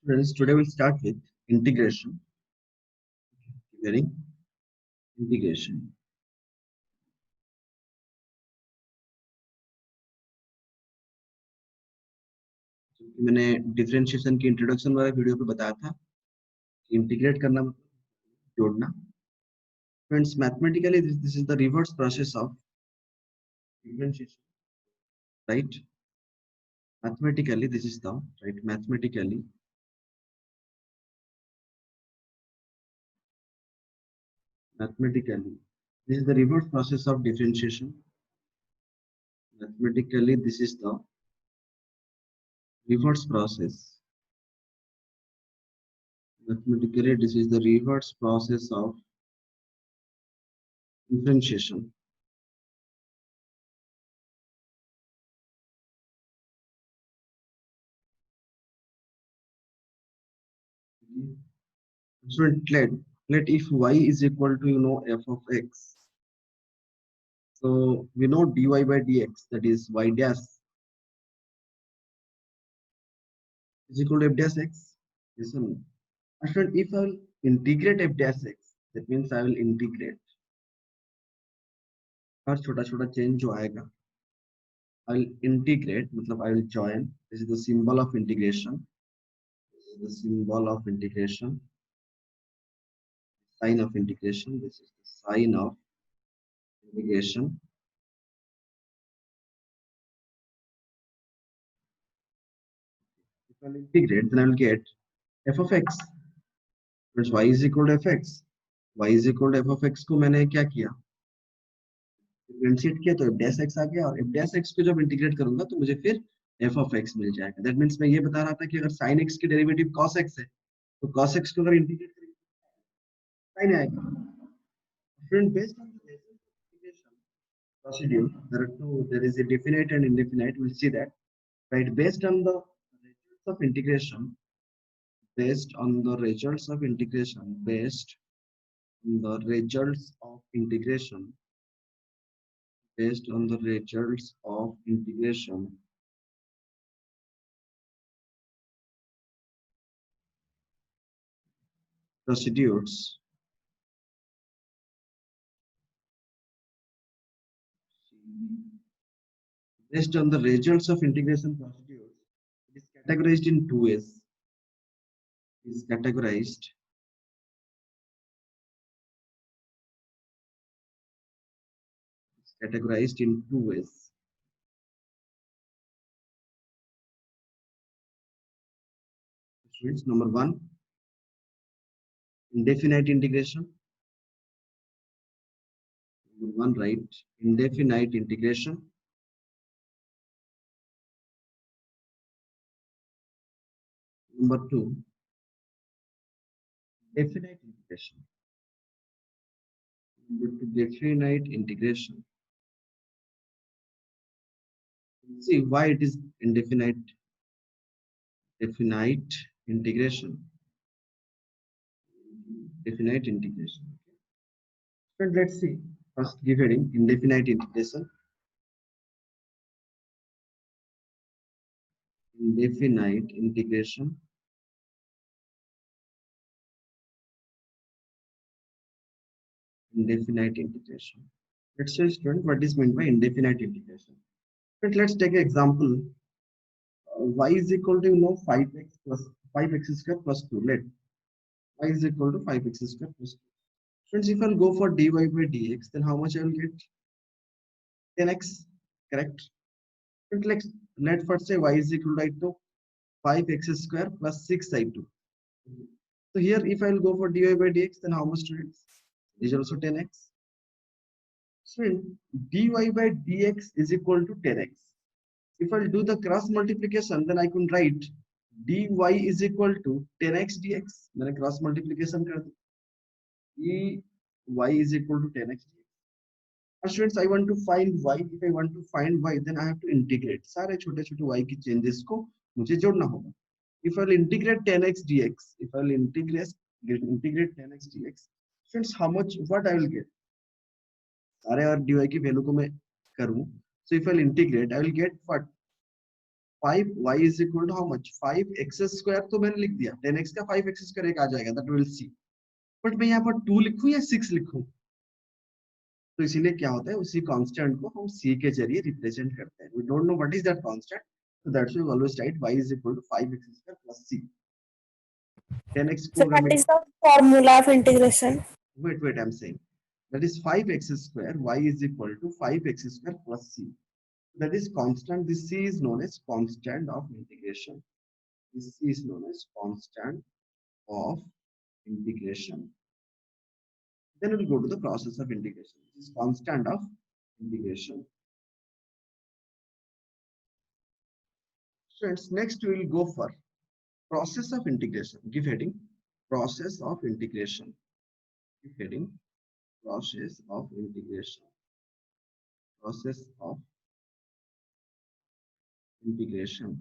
Friends, today we'll start with integration. Very integration. मैंने differentiation की introduction वाले video पे बताया था कि इंटीग्रेट करना मतलब जोड़ना. Friends, mathematically this is the reverse process of differentiation, right? Mathematically this is the right. Mathematically this is the reverse process of differentiation. Mathematically this is the reverse process. Mathematically this is the reverse process of differentiation. So let if y is equal to f of x. So we know dy by dx, that is y dash is equal to f dash x. Yes or no? And if I will integrate f dash x, that means I will integrate. हर छोटा छोटा change जो आएगा, I will integrate, मतलब I will join. This is the symbol of integration. This is the symbol of integration. Sign of integration. This is the sign of integration. If I will integrate, then I will get f of x. y is equal to fx. y is equal to f of x को मैंने क्या किया, differentiate किया, तो f dash x आ गया, और f dash x को जब इंटीग्रेट करूंगा तो मुझे फिर f of x मिल जाएगा. दैट मींस मैं ये बता रहा था कि अगर sin x की डेरिवेटिव cos x है, तो cos x को अगर इंटीग्रेट करेंगे sin आएगा. Friend, based on the integration procedure, there is a definite and indefinite. We'll see that, right? Based on the results of integration, based on the results of integration, based on the results of integration, based on the results of integration, procedures, based on the results of integration procedures, it is categorized in two ways. It is categorized in two ways. Number one, indefinite integration. Number one, right? Indefinite integration. Number two, definite integration. Number two, definite integration. See why it is indefinite. Definite integration. Definite integration. And let's see. First, give heading indefinite integration. Indefinite integration. Indefinite integration. Let's say, student, what is meant by indefinite integration. But let's take an example. Y is equal to 5x plus 5x square plus 2. Let y is equal to 5x square plus 2. Friends, if I'll go for dy by dx, then how much I will get? 10x, correct? But let first say y is equal to 5x square plus 6i2. So here, if I'll go for dy by dx, then how much, students? Is also 10x. So dy by dx is equal to 10x. If I'll do the cross multiplication, then I can write dy is equal to 10x dx. मैंने cross multiplication कर दी. dy is equal to 10x dx. Students, I want to find y. If I want to find y, then I have to integrate. सारे छोटे छोटे y की changes को मुझे जोड़ना होगा. If I'll integrate 10x dx, if I'll integrate 10x dx, students, how much, what I will get? सारे और dy की वैल्यू को मैं करूं. So if I'll integrate, I will get what? 5y is equal to how much 5x square तो मैंने लिख दिया 10x का 5x square एक आ जाएगा that will see बट मैं यहाँ पर 2 लिखूं या 6 लिखूं तो इसीलिए क्या होता है उसी कांस्टेंट को हम c के जरिए रिप्रेजेंट करते हैं we don't know what is that constant so that's why we always write y is equal to 5x square plus c 10x So को अगर what मैं is the formula of integration? wait I'm saying that is 5x square y is equal to 5x square plus c that is constant this c is known as constant of integration this c is known as constant of integration then we'll go to the process of integration this is constant of integration students next we will go for process of integration give heading process of integration give heading process of integration process of integration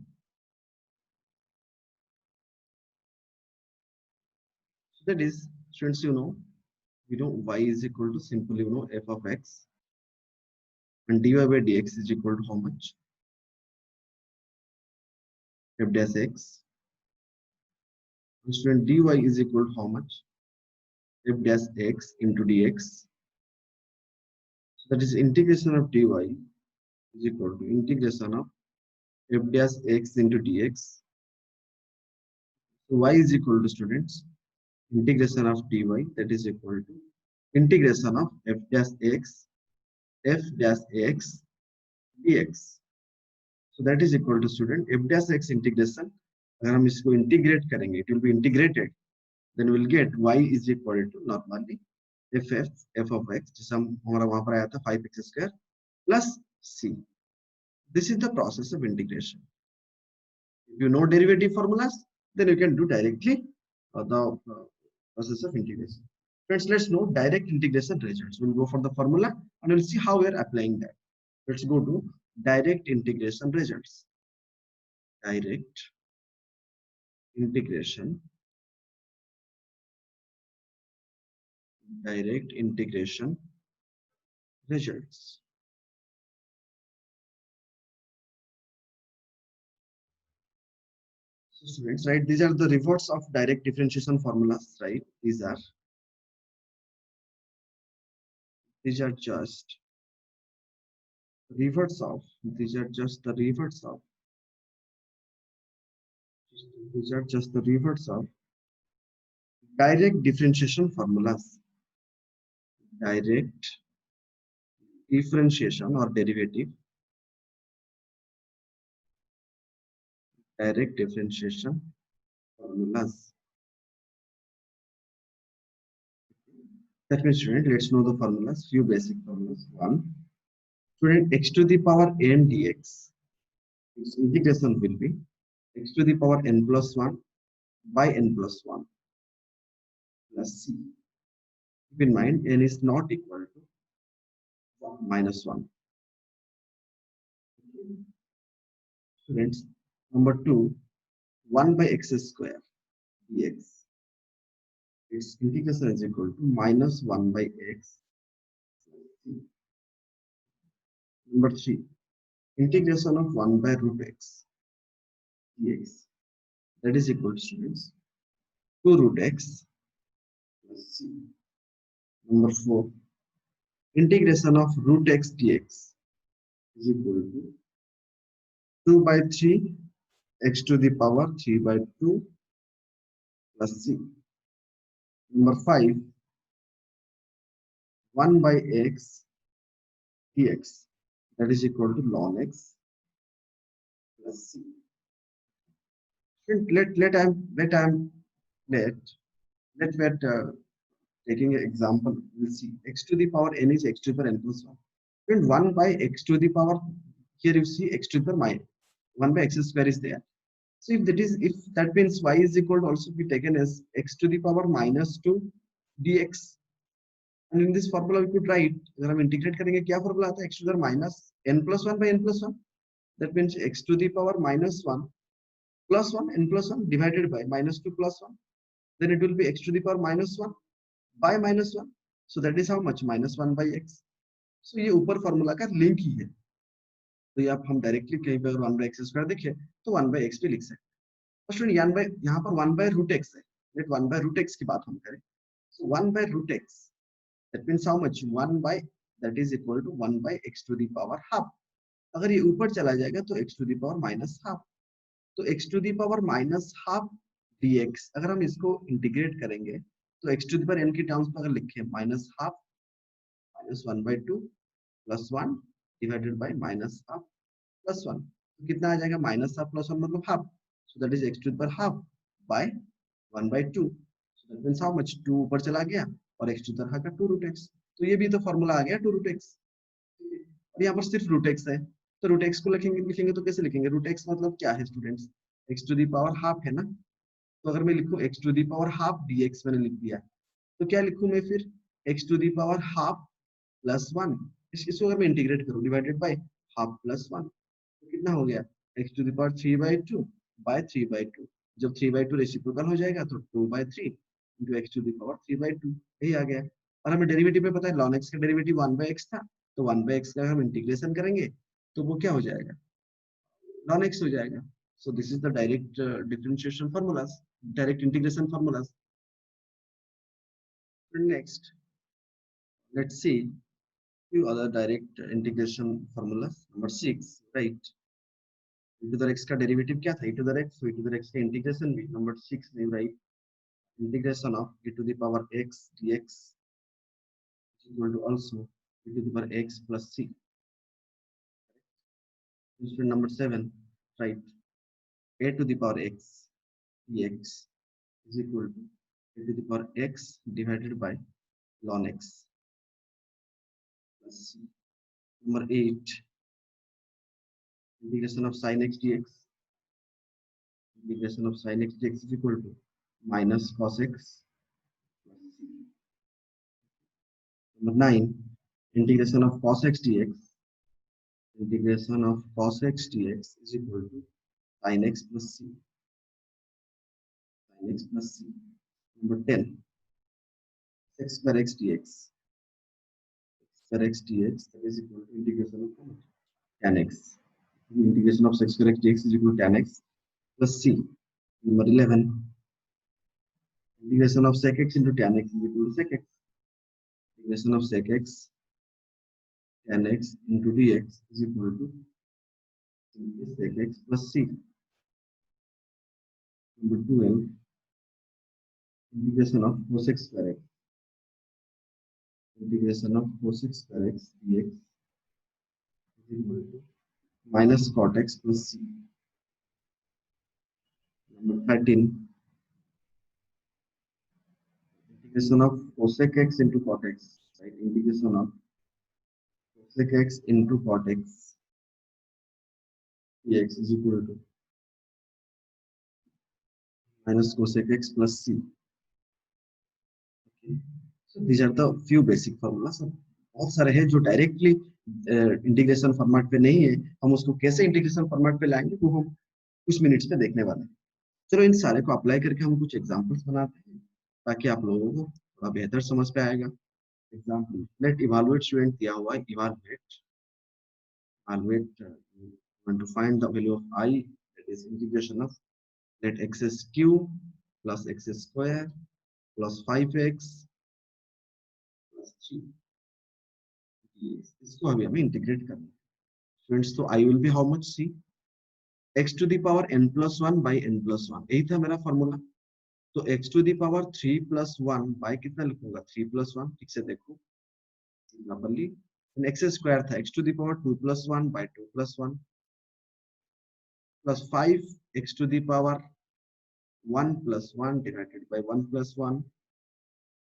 so that is students y is equal to simply f of x and dy by dx is equal to how much f dash x and student dy is equal to how much f dash x into dx so that is integration of dy is equal to integration of f dash x into dx so y is equal to students integration of dy that is equal to integration of f dash x dx so that is equal to student f dash x integration अगर हम इसको integrate करेंगे it will be integrated then we'll get y is equal to normally f of x जिसे हम हमारा वहां पर आया था 5x square plus c this is the process of integration if you know derivative formulas then you can do directly the process of integration friends let's know direct integration results we'll go for the formula and we'll see how we are applying that let's go to direct integration results direct integration results so students right these are the rewards of direct differentiation formulas right these are just rewards of these are just the rewards of these are just the rewards of direct differentiation formulas direct differentiation or derivative direct differentiation formulas that means student let's know the formulas few basic formulas one student x to the power n dx its integration will be x to the power n plus 1 by n plus 1 plus c keep in mind n is not equal to minus 1 students number 2 1 by x square dx its integration is equal to minus 1 by x number 3 integration of 1 by root x dx that is equal to students 2 root x plus c number 4 integration of root x dx is equal to 2 by 3 x to the power 3 by 2 plus c number 5 1 by x dx that is equal to ln x plus c let taking an example we'll see x to the power n is x to the power n plus 1 and 1 by x to the power here you see x to the power minus 1 by x square is there so if that means y is equal to also be taken as x to the power minus 2 dx and in this formula we could write अगर हम integrate करेंगे क्या formula आता है x to the power minus n plus 1 by n plus 1 that means x to the power minus 1 plus 1 n plus 1 divided by minus 2 plus 1 then it will be x to the power minus 1 by minus 1 so that is how much minus 1 by x so ये ऊपर formula का link ही है तो ये आप हम directly कहीं पे अगर 1/x² देखें तो 1/x भी लिख सकते हैं। तो स्टूडेंट यहाँ पर 1/√x है। लेट 1/√x की बात हम करें, so 1/√x, that means how much, 1 by, that is equal to 1 by x to the power half। अगर ये ऊपर चला जाएगा तो x to the power minus half, तो x to the power minus half dx, अगर हम इसको इंटीग्रेट करेंगे तो x to the power n की टर्म्स में अगर लिखें minus half minus 1/2 plus 1 divided by minus half plus 1, तो कितना आ जाएगा, minus half plus 1 मतलब half, so that is x to the power half by 1/2, so that means how much, 2 ऊपर चला गया और x to the power का 2√x, तो ये भी तो फॉर्मूला आ गया 2√x। अब यहाँ पर सिर्फ √x है, तो √x को लिखेंगे तो कैसे लिखेंगे, √x मतलब क्या है students, x to the power half है ना, तो अगर मैं लिखूं x to the power half dx मैंने लिख दिया, तो क्या लिखूं मैं फिर, x to the power half plus 1, इसको अगर मैं इंटीग्रेट करूं डिवाइडेड बाय हाफ प्लस 1, तो कितना हो गया, x to the power 3/2 by 3/2, जब 3/2 रेसिप्रोकल हो जाएगा तो 2/3 into x to the power 3/2, यही आ गया। और हमें डेरिवेटिव में पता है ln x का डेरिवेटिव 1/x था, तो 1/x का हम इंटीग्रेशन करेंगे तो वो क्या हो जाएगा, ln x हो जाएगा। So this is the direct differentiation formulas, direct integration formulas. Next, let's see few other direct integration formulas. Number 6, right? E to the x का डेरिवेटिव क्या था, e to the x, so e to the x का integration भी number 6 में, right, integration of e to the power x dx is equal to also e to the power x plus c. Number 7, right, a to the power x dx is equal to a to the power x divided by ln x plus c. Number 8, integration of sin x dx, integration of sin x dx is equal to minus cos x plus c. Number 9, integration of cos x dx, integration of cos x dx is equal to sin x plus c, sin x plus c. Number 10, x square x dx, x square x dx that is equal to integration of tan x. Integration of x square x dx is equal to tan x plus c. Number 11, integration of sec x into tan x is equal to sec x. Integration of sec x tan x into dx is equal to sec x plus c. Number 12, integration of cos x square x, integration of cos x square x dx is equal to minus cot x plus c. Number 13, integration of cosec x into cot x, right? Integration of cosec x into cot x dx is equal to minus cosec x plus c. Okay. So these are the few basic formulas. बहुत सारे हैं जो directly integration format पे नहीं है, हम उसको कैसे इंटीग्रेशन फॉर्मेट पे लाएंगे वो हम कुछ मिनट्स में देखने वाले हैं। चलो इन सारे को अप्लाई करके हम कुछ एग्जांपल्स बनाते हैं ताकि आप लोगों को थोड़ा बेहतर समझ पे आएगा। एग्जांपल, लेट इवैल्यूएट स्टूडेंट दिया हुआ है, evaluate want to find the value of I, that is integration of let x is cube plus x square plus 5x plus 3, इसको अभी हमें इंटीग्रेट करना है स्टूडेंट्स। तो I will be how much, c x to the power n plus 1 by n plus 1, यही था मेरा formula. तो x to the power 3 plus 1 by कितना लिखूंगा, 3 plus 1, ठीक से देखो प्रॉपर्ली, x स्क्वायर था x to the power 2 plus 1 by 2 plus 1 plus 5 x to the power 1 plus 1 divided by 1 plus 1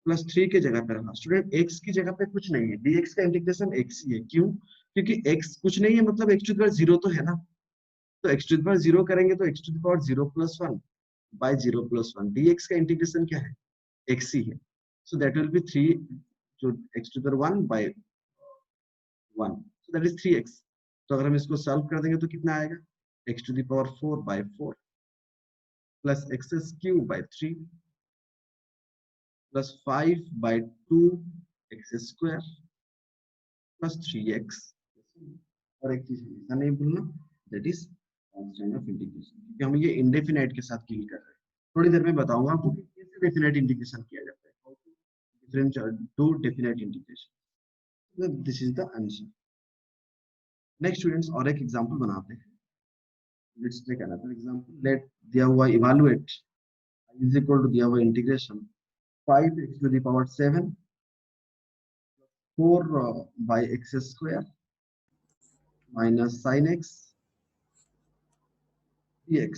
plus 3 के जगह पे रखा स्टूडेंट, x की जगह पे कुछ नहीं है, dx का इंटीग्रेशन x ही है। क्यों? क्योंकि x कुछ नहीं है मतलब x to the power 0 तो है ना, तो x to the power 0 करेंगे तो x to the power 0 plus 1 by 0 plus 1, dx का इंटीग्रेशन क्या है, x ही है। so that will be 3 जो x to the power 1 by 1, so that is 3x। तो अगर हम इसको सॉल्व कर देंगे तो कितना आएगा, x to the power 4 by 4 plus x cube by 3 plus 5 by 2 x square plus 3x। और एक चीज हमेशा नहीं भूलना, that is constant of integration, क्योंकि हम ये इंडेफिनाइट के साथ डील कर रहे हैं। थोड़ी देर में बताऊंगा आपको कि कैसे डेफिनाइट इंटीग्रेशन किया जाता है, how to differentiate to definite integration. This is the answer. Next students, और एक एग्जांपल बनाते हैं। Let's take another example. Let दिया हुआ इवैल्यूएट is equal to दिया हुआ integration 5x to the power 7 4 by x square minus sin x dx।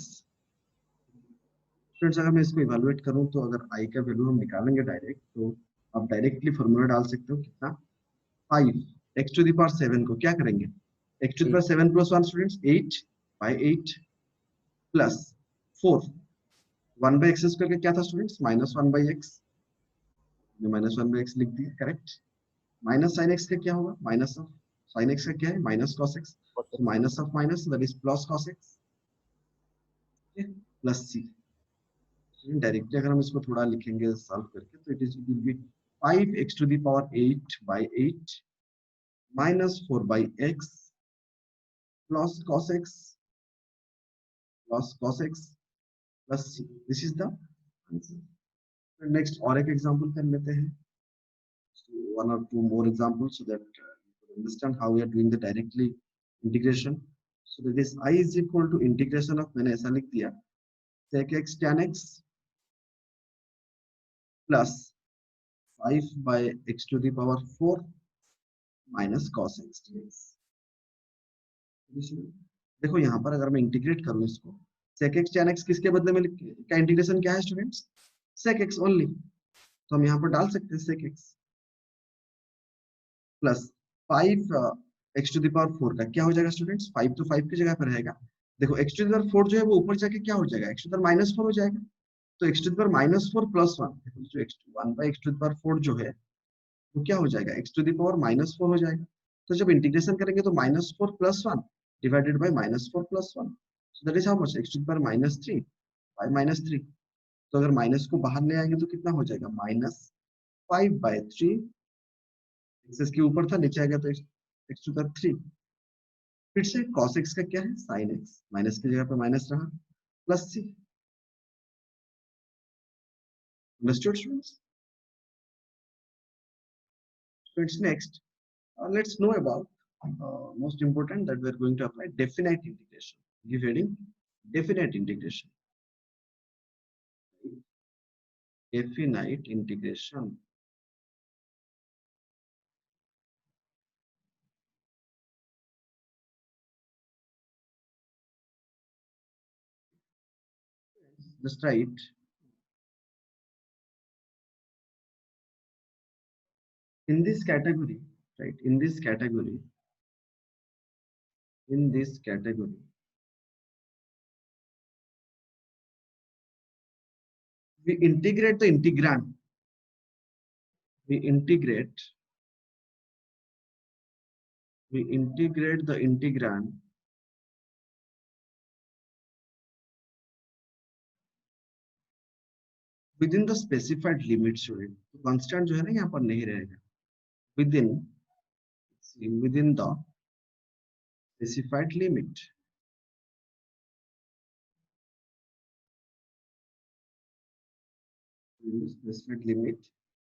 Friends, अगर मैं इसको इवैल्यूएट करूं तो अगर i का वैल्यू हम निकालेंगे डायरेक्ट, तो आप डायरेक्टली फॉर्मूला डाल सकते हो कितना, 5 x to the power 7 को क्या करेंगे, x to the power 7 plus 1 students 8 by 8 plus 4 1 by x square का क्या था स्टूडेंट्स, माइनस 1 by x, ये माइनस 1 by x लिख दिया, करेक्ट। माइनस साइन एक्स का क्या होगा, माइनस ऑफ साइन एक्स का क्या है, माइनस कॉस एक्स, तो minus of minus that is plus cos x plus C. Directly अगर हम इसको थोड़ा लिखेंगे सॉल्व करके, तो it is will be 5x to the power 8 by 8 minus 4 by x plus cos x plus c। This is the answer. Next और एक example कर लेते हैं, one or two more examples so that you understand how we are doing the directly integration. So that is I is equal to integration of, मैंने ऐसा लिख दिया, sec x tan x plus 5 by x to the power 4 minus cos x dx। देखो यहाँ पर अगर मैं integrate करूँ इसको, sec x tan x किसके बदले में का इंटीग्रेशन क्या है स्टूडेंट्स, sec x ओनली, तो हम यहाँ पर डाल सकते हैं sec x प्लस 5 एक्स टू द पावर 4 का क्या हो जाएगा स्टूडेंट्स, 5 तो 5 की जगह पर रहेगा। देखो एक्स टू द पावर 4 जो है वो ऊपर जाके क्या हो जाएगा, x to the power minus 4 हो जाएगा, तो x to the power minus 4 plus 1, देखो जो x 1 by x to the power 4 जो है वो क्या हो जाएगा, x to the power minus 4 हो जाएगा। तो जब इंटीग्रेशन करेंगे तो minus 4 plus 1 divided by minus 4 plus 1, so that is how much, x to the power minus 3 bye minus 3। तो अगर माइनस को बाहर ले आएंगे तो कितना हो जाएगा, माइनस 5 बाय 3, एक्स के ऊपर था नीचे आ गया तो एक्स टू द 3, फिर से cos x का क्या है, sin x, माइनस की जगह पे माइनस रहा, plus C. Understood students? Students, next let's know about most important that we are going to apply definite integration. Give heading definite integration. Definite integration. Just write in this category, right? In this category, we integrate the integrand. We integrate the integrand within the specified limit student। तो constant जो है ना यहाँ पर नहीं रहेगा, within the specified limit,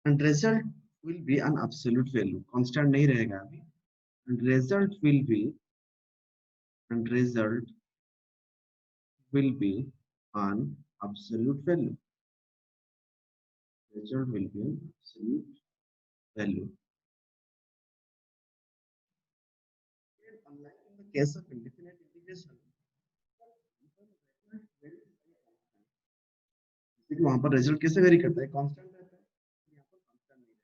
and result will be an absolute value, constant नहीं रहेगा अभी, and result will be an absolute value, result will be an absolute value। Unlike in the case of indefinite integration, वहां पर result कैसे very करता है, constant रहता है, यहाँ पर कांस्टेंट नहीं रहता।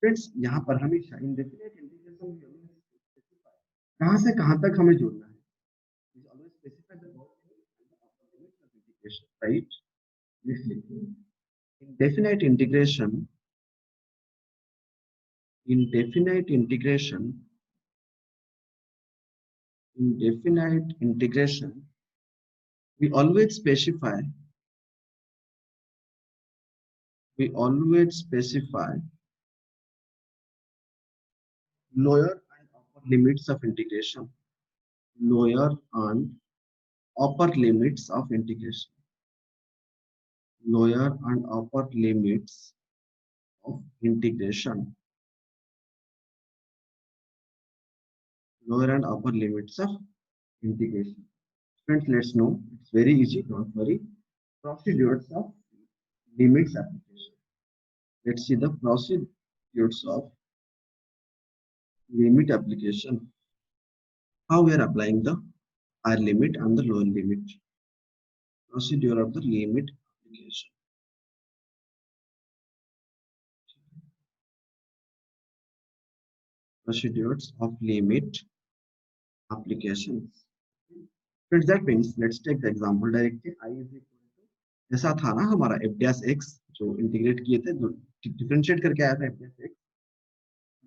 फ्रेंड्स, यहाँ पर हमेशा इंडेफिनिट इंटीग्रेशन कहां से कहां तक हमें जोड़ना है, is always specified the limits of integration, right? This indefinite integration, indefinite integration, we always specify lower and upper limits of integration, lower and upper limits of integration, lower and upper limits of integration, lower and upper limits of integration. Friends, let's know. It's very easy, don't worry. Procedures of limits application. Let's see the procedures of limit application. How we are applying the higher limit and the lower limit. Procedure of the limit application. Procedures of limit applications. Friends, that means let's take the example directly. I is equal to ऐसा था ना हमारा f dash x जो integrate किए थे, differentiate करके आया था f dash x।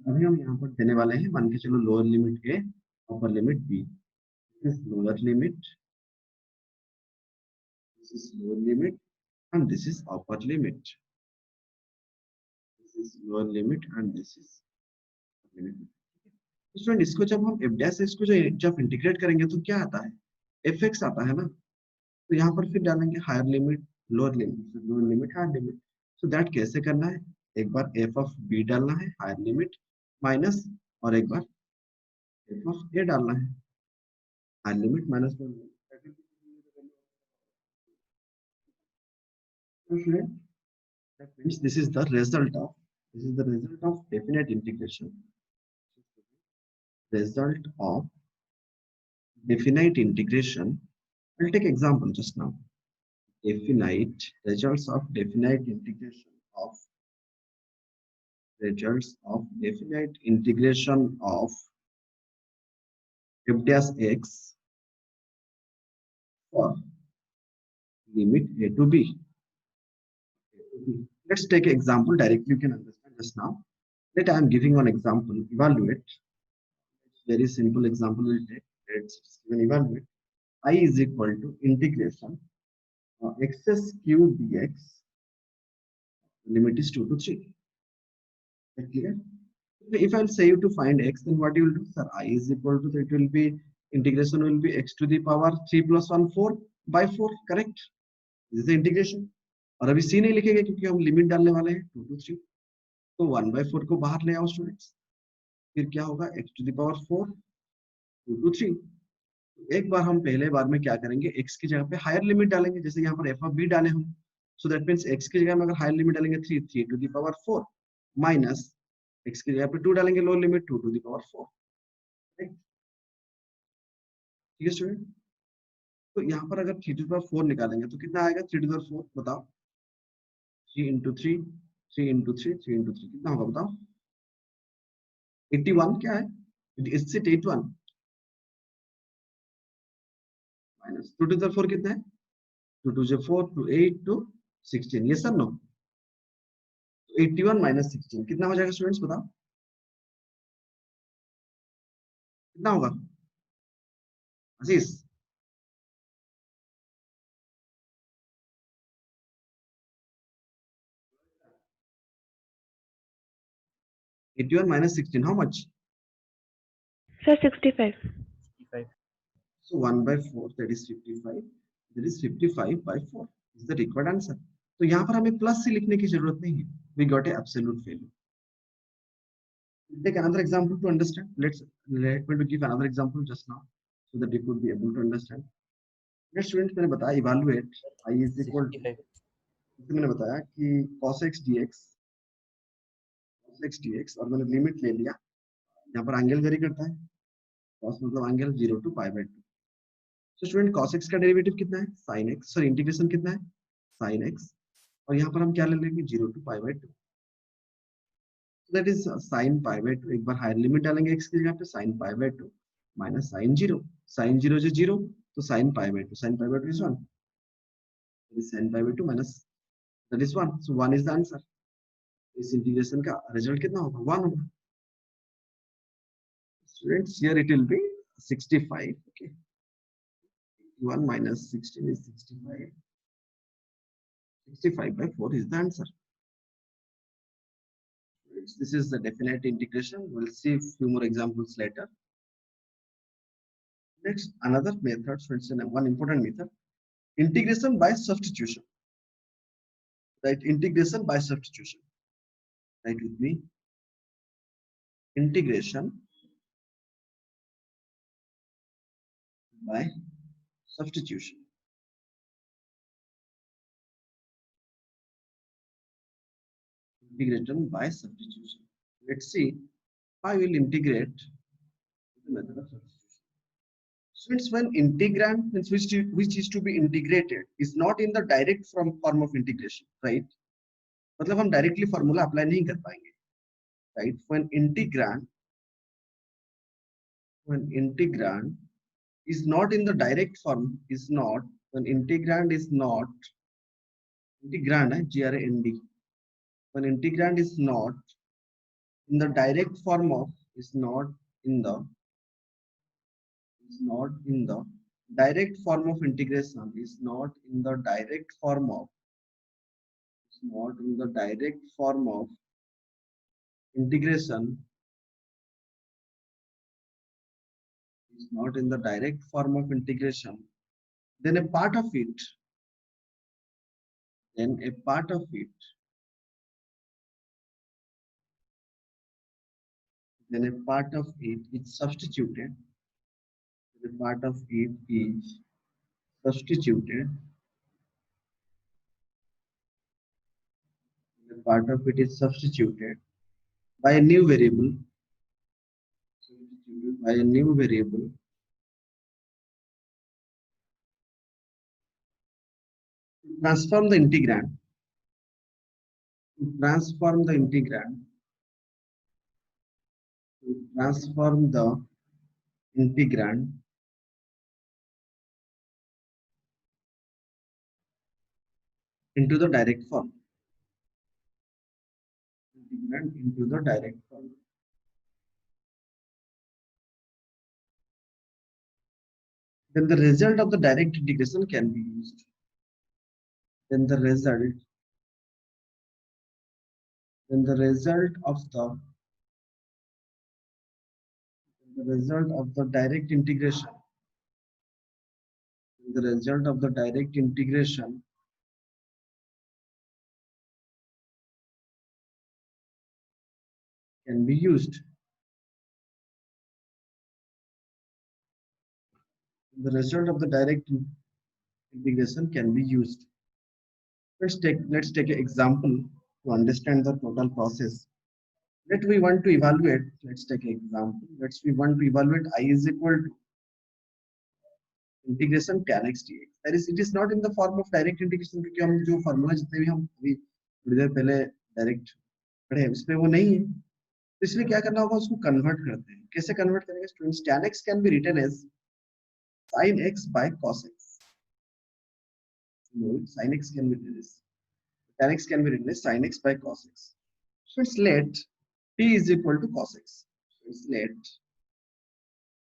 अभी हम यहाँ पर देने वाले हैं, मान के चलो lower limit a, upper limit b। This is lower limit, this is lower limit, and this is upper limit. This is lower limit and this is upper limit. Student, इसको जब हम f dash x को जब integrate करेंगे तो क्या आता है, fx आता है ना। तो यहाँ पर फिर डालेंगे higher limit lower limit higher limit. So that कैसे करना है, एक बार f ऑफ b डालना है हायर लिमिट माइनस, और एक बार f ऑफ a डालना है higher limit minus. That means this is the result of definite integration. Result of definite integration. I'll take example just now. Definite results of definite integration of f dash x for limit a to b. Let's take an example directly. You can understand just now. Let I am giving one example. Evaluate. Very simple example we'll take. Let's evaluate. I is equal to integration x cube dx. Limit is 2 to 3. Is that clear? If I'll say you to find x, then what you will do, sir? I is equal to, it will be integration will be x to the power 3 plus 1 4 by 4. Correct? This is the integration. और अभी c नहीं लिखेंगे क्योंकि हम limit डालने वाले हैं 2 to 3। तो 1 by 4 को बाहर ले आओ स्टूडेंट्स, फिर क्या होगा x to the power 4 2 to 3। एक बार हम पहले बार में क्या करेंगे, x की जगह पे हायर लिमिट डालेंगे, जैसे यहाँ पर f of b डाले हम। सो दैट मींस x की जगह में अगर हायर लिमिट डालेंगे 3 to the power 4 minus x की जगह पे 2 डालेंगे lower limit 2 to the power 4। ठीक है स्टूडेंट? तो यहाँ पर अगर 3 to the power 4 निकालेंगे तो कितना आएगा, 3 to the power 4 बताओ, 3 into 3 3 into 3 3 into 3 कितना होगा बताओ, 81 क्या है, इससे 81 माइनस 2 to the 4 कितना है, 2 to the 4 to 8 to 16। ये सर नो 81 माइनस 16 कितना हो जाएगा स्टूडेंट्स बताओ, कितना होगा अजीज? $81 minus 16, how much? Sir, 65. So 1 by 4, that is 55. That is 55 by 4 is the required answer. तो यहाँ पर हमें प्लस से लिखने की जरूरत नहीं है. We got a absolute value. Take another example to understand. Let me to give another example just now so that you could be able to understand. Let students मैंने बताया evaluate I is equal to, मैंने बताया कि cos x dx और मैंने limit ले लिया, यहाँ पर एंगल वेरी करता है, cos मतलब एंगल 0 to pi by 2। तो स्टूडेंट cos x का डेरिवेटिव कितना है, sin x, सॉरी इंटीग्रेशन कितना है, sin x, और यहाँ पर हम क्या ले लेंगे 0 to pi by 2। That is sin pi by 2। एक बार हायर लिमिट डालेंगे x की जगह पे sin pi by 2 minus sin 0, sin 0 से 0 तो sin pi by 2, sin pi by 2 is 1, that is sin pi by 2 minus that is 1, so 1 is the answer। इस integration का result कितना होगा, 1 होगा। Students, here it will be 65, okay, 1 minus 16 is 65, 65 by 4 is the answer। This is the definite integration. We'll see a few more examples later. Next, another method, so it's one important method, integration by substitution. Right, integration by substitution. Write with me. Integration by substitution. Integration by substitution. Let's see how I will integrate the method of substitution. Since when integrand means which is to be integrated is not in the direct form of integration, right? मतलब हम directly formula apply नहीं कर पाएंगे, right? When integrand is not in the direct form, is not, when integrand is not, integrand है GRAND, when integrand is not in the direct form of, is not in the, is not in the direct form of integration, is not in the direct form of, is not in the direct form of integration, is not in the direct form of integration, then a part of it, then a part of it, then a part of it is substituted, a part of it is substituted, a part of it is substituted by a new variable, substituted by a new variable to transform the integrand, to transform the integrand, to transform the integrand into the direct form, integrand into the direct form. Then the result of the direct integration can be used. Then the result of the direct integration, the result of the direct integration can be used. The result of the direct integration can be used. Let's take an example to understand the total process. We want to evaluate. Let's take an example. We want to evaluate I is equal to integration tan x dx. That is, it is not in the form of direct integration क्योंकि हम जो formula जितने भी हम अभी थोड़ी देर पहले direct पढ़े उसमें वो नहीं है. तो इसलिए क्या करना होगा, उसको कन्वर्ट करते हैं. कैसे कन्वर्ट करेंगे students? tan x can be written as sin x by cos x. No, sin x can be written as, tan x can be written as sin x by cos x. So it's let t is equal to cos x. So it's let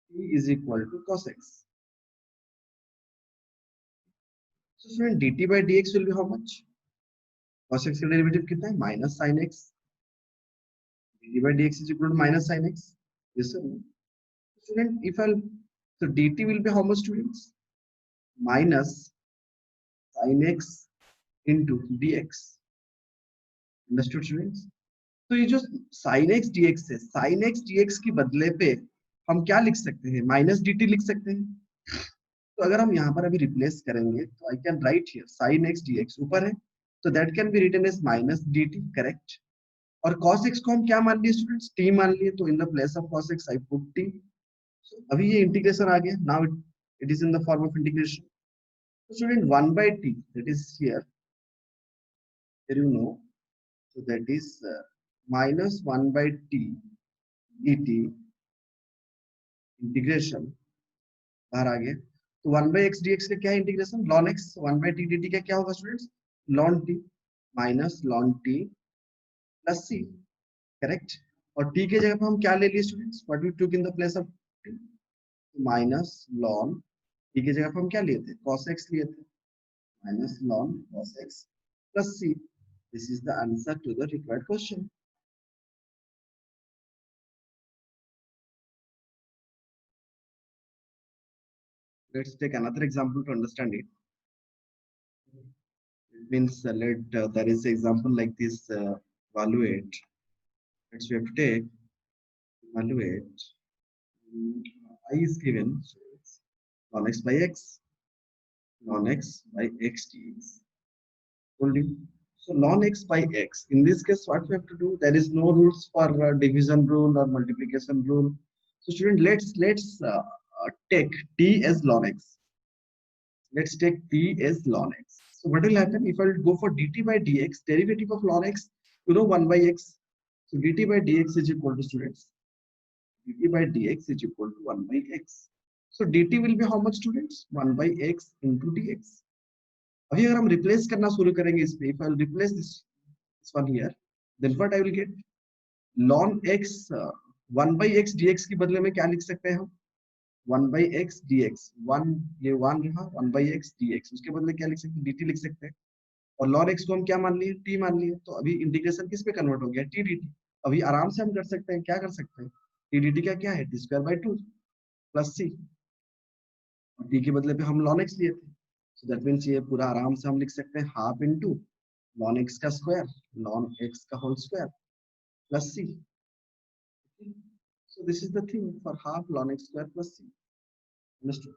t is equal to cos x. So student, dt by dx will be how much? Cos x का derivative कितना है? Minus sin x. dt by dx is equal to minus sin x. Yes or no? Student, so dt will be how much, students? Minus sin x into dx. Understood, students? तो ये जो sin x dx है, sin x dx की बदले पे हम क्या लिख सकते हैं? माइनस dt लिख सकते हैं. तो अगर हम यहाँ पर अभी रिप्लेस करेंगे तो I can write here sin x dx ऊपर है, तो that can be written as minus dt, correct. और cos x को हम क्या मान लिए स्टूडेंट्स? t मान लिए, तो इन the place of cos x I put t. अभी ये इंटीग्रेशन आ गया. Now it is in the form of integration. Student 1 by t, that is here you know, so that is minus 1 by t dt integration बाहर आ गया. तो 1 by x dx का क्या है integration? ln x. 1 by t dt का क्या होगा students? ln t minus ln t plus c, correct. और t के जगह पे हम क्या ले लिए students? What we took in the place of t? Minus ln t के जगह पे हम क्या लिए थे? cos x लिए थे. Minus ln cos x plus c. This is the answer to the required question. Let's take another example to understand it. It means there is an example like this. Evaluate. Let's we have to take evaluate. I is given, so it's ln x by x, ln x by x dx. Told you. So ln x by x. In this case, what we have to do? There is no rules for division rule or multiplication rule. So student, let's take t as ln x. Let's take t as ln x. So what will happen if I will go for dt by dx? Derivative of ln x, 1 by x. So dt by dx is equal to, students, dt by dx is equal to 1 by x. So dt will be how much, students? 1 by x into dx. अभी अगर हम replace करना शुरू करेंगे इस पे, if I will replace this one here, then what I will get? ln x 1 by x dx के बदले में क्या लिख सकते हैं हम? 1 by x dx. 1 ये 1 रहा, 1 by x dx. उसके बदले क्या लिख सकते हैं? dt लिख सकते हैं. और ln x को हम क्या मान लिए? t मान लिए. तो अभी इंटीग्रेशन किस पे कन्वर्ट हो गया? t dt. अभी आराम से हम कर सकते हैं, क्या कर सकते हैं? t dt का क्या है? t square by 2 plus c. t के बदले पे हम ln x लिए थे. So that means ये पूरा आराम से हम लिख सकते हैं हाफ इंटू ln x का स्क्वायर, ln x का whole square plus c. So this is the thing for half ln x square plus c. Understood?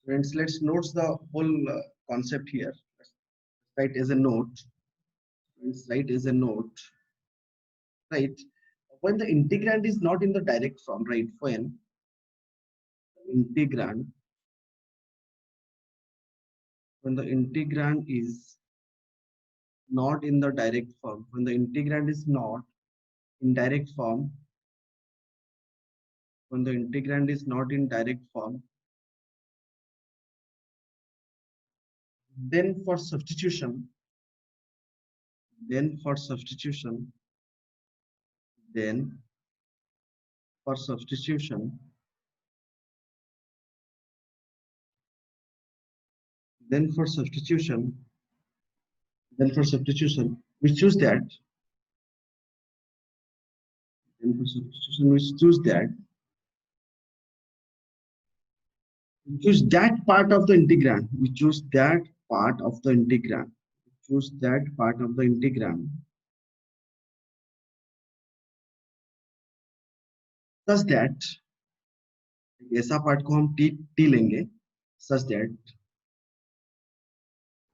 Friends, let's note the whole concept here. Write as a note. Friends, write as a note. Right? When the integrand is not in the direct form, right? When the integrand is not in the direct form, when the integrand is not in direct form, when the integrand is not in direct form, then for substitution, then for substitution, we choose that. Then for substitution, we choose that. We choose that part of the integrand. We choose that part of the integrand. We choose that part of the integrand. Such that ऐसा part को हम t लेंगे. Such that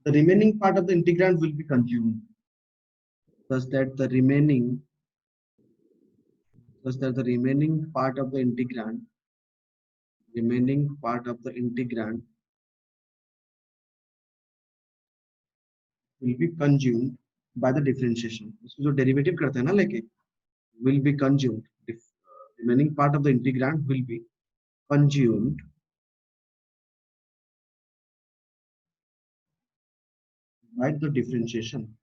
the remaining part of the integrand will be consumed. Such that the remaining part of the integrand will be consumed by the differentiation. इसको जो derivative करते हैं ना लेके, will be consumed. If remaining part of the integrand will be consumed by the differentiation.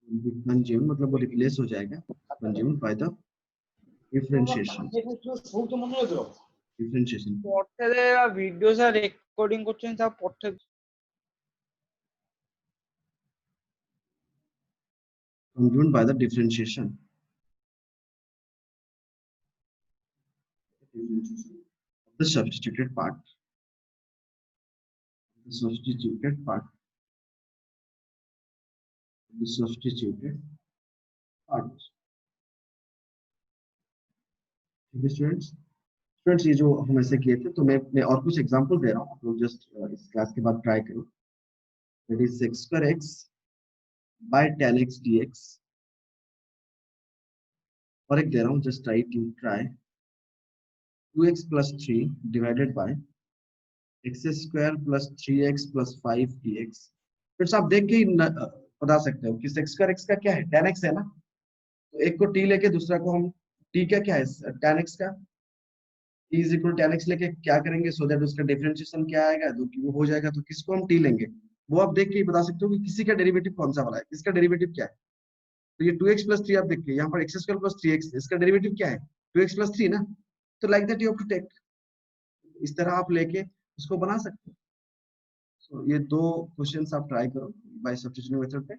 Will be consumed मतलब वो replace हो जाएगा. Consumed by the differentiation. Differentiation. পড়তে ভিডিও স্যার রেকর্ডিং করছেন তা পড়তে Consumed by the differentiation. The substituted part. The substituted part. The substituted part. ठीक है स्टूडेंट्स. स्टूडेंट्स ये जो हम ऐसे किए थे, तो मैं और कुछ एग्जांपल दे रहा हूँ, आप लोग जस्ट इस क्लास के बाद ट्राई करो. That is sec square x by tan x dx. और एक दे रहा हूँ, just try to try 2x plus 3 divided by x square plus 3x plus 5 dx. फिर आप देख के बता सकते हो कि sec square x का क्या है? tan x है ना. तो एक को t लेके दूसरा को हम t का क्या है? tan x का t is equal to tan x लेके क्या करेंगे? सो दैट उसका डिफरेंशिएशन क्या आएगा? तो वो हो जाएगा. तो किसको हम t लेंगे? वो आप देख के ही बता सकते हो कि किसी का डेरिवेटिव कौन सा वाला है, इसका डेरिवेटिव क्या है. तो ये 2x plus 3 आप देखिए, यहाँ पर x square plus 3x, इसका डेरिवेटिव क्या है? 2x plus 3 ना. तो like that you have to take. इस तरह आप लेके इसको बना सकते हो. सो ये दो क्वेश्चंस आप ट्राई करो बाय सब्स्टिट्यूशन मेथड पे.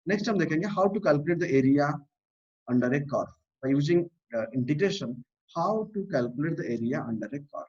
नेक्स्ट हम देखेंगे how to calculate the area under a curve by using integration. How to calculate the area under a curve.